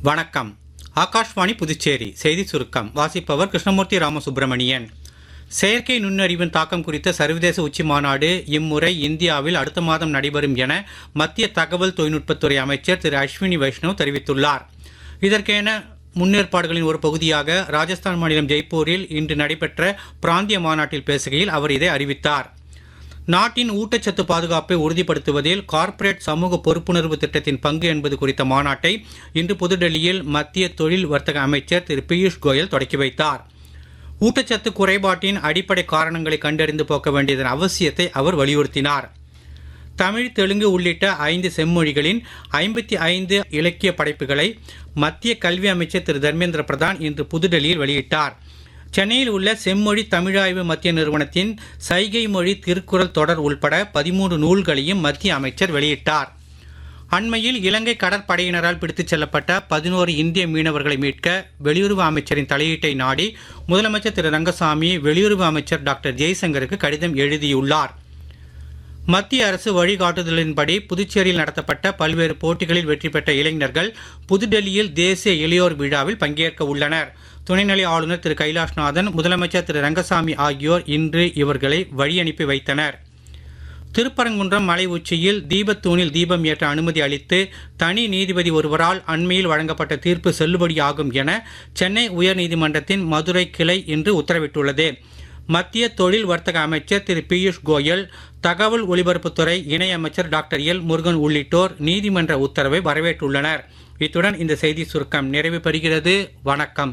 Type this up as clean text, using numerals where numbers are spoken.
வணக்கம். ஆகாஷ்வாணி புதுச்சேரி செய்தி சுருக்கம் வாசிப்பவர் கிருஷ்ணமூர்த்தி ராமசுப்பிரமணியன். செயற்கை நுண்ணறிவின் தாக்கம் குறித்த சர்வதேச உச்சி மாநாடு இம்முறை இந்தியாவில் அடுத்த மாதம் நடைபெறும் என மத்திய தகவல் தொழில்நுட்பத்துறை அமைச்சர் திரு அஸ்வினி வைஷ்ணவ் தெரிவித்துள்ளார். இதற்கென முன்னேற்பாடுகளின் ஒரு பகுதியாக ராஜஸ்தான் மாநிலம் ஜெய்ப்பூரில் இன்று நடைபெற்ற பிராந்திய மாநாட்டில் பேசுகையில் அவர் இதை அறிவித்தார். நாட்டின் ஊட்டச்சத்து பாதுகாப்பை உறுதிப்படுத்துவதில் கார்ப்பரேட் சமூக பொறுப்புணர்வு திட்டத்தின் பங்கு என்பது குறித்த மாநாட்டை இன்று புதுடெல்லியில் மத்திய தொழில் வர்த்தக அமைச்சர் திரு பியூஷ் கோயல் தொடக்கி வைத்தார். ஊட்டச்சத்து குறைபாட்டின் அடிப்படை காரணங்களை கண்டறிந்து போக்க வேண்டியதன் அவசியத்தை அவர் வலியுறுத்தினார். தமிழ், தெலுங்கு உள்ளிட்ட 5 செம்மொழிகளின் 55 இலக்கிய படைப்புகளை மத்திய கல்வி அமைச்சர் திரு தர்மேந்திர பிரதான் இன்று புதுடெல்லியில் வெளியிட்டார். சென்னையில் உள்ள செம்மொழி தமிழாய்வு மத்திய நிறுவனத்தின் சைகை மொழி திருக்குறள் தொடர் உள்பட 13 நூல்களையும் மத்திய அமைச்சர் வெளியிட்டார். அண்மையில் இலங்கை கடற்படையினரால் பிடித்துச் செல்லப்பட்ட 11 இந்திய மீனவர்களை மீட்க வெளியுறவு அமைச்சரின் தலையீட்டை நாடி முதலமைச்சர் திரு ரங்கசாமி வெளியுறவு அமைச்சர் டாக்டர் ஜெய்சங்கருக்கு கடிதம் எழுதியுள்ளார். மத்திய அரசு வழிகாட்டுதலின்படி புதுச்சேரியில் நடத்தப்பட்ட பல்வேறு போட்டிகளில் வெற்றி பெற்ற இளைஞர்கள் புதுடெல்லியில் தேசிய இளையோர் விழாவில் பங்கேற்க உள்ளனர். துணைநிலை ஆளுநர் திரு கைலாஷ்நாதன், முதலமைச்சர் திரு ரங்கசாமி ஆகியோர் இன்று இவர்களை வழி அனுப்பி வைத்தனர். திருப்பரங்குன்றம் மலை உச்சியில் தீபத்தூணில் தீபம் ஏற்ற அனுமதி அளித்து தனி நீதிபதி ஒருவரால் அண்மையில் வழங்கப்பட்ட தீர்ப்பு செல்லுபடியாகும் என சென்னை உயர்நீதிமன்றத்தின் மதுரை கிளை இன்று உத்தரவிட்டுள்ளது. மத்திய தொழில் வர்த்தக அமைச்சர் திரு பியூஷ் கோயல், தகவல் ஒலிபரப்புத்துறை இணையமைச்சர் டாக்டர் எல் முருகன் உள்ளிட்டோர் நீதிமன்ற உத்தரவை வரவேற்றுள்ளனர். இத்துடன் இந்த செய்தி சுருக்கம் நிறைவு பெறுகிறது. வணக்கம்.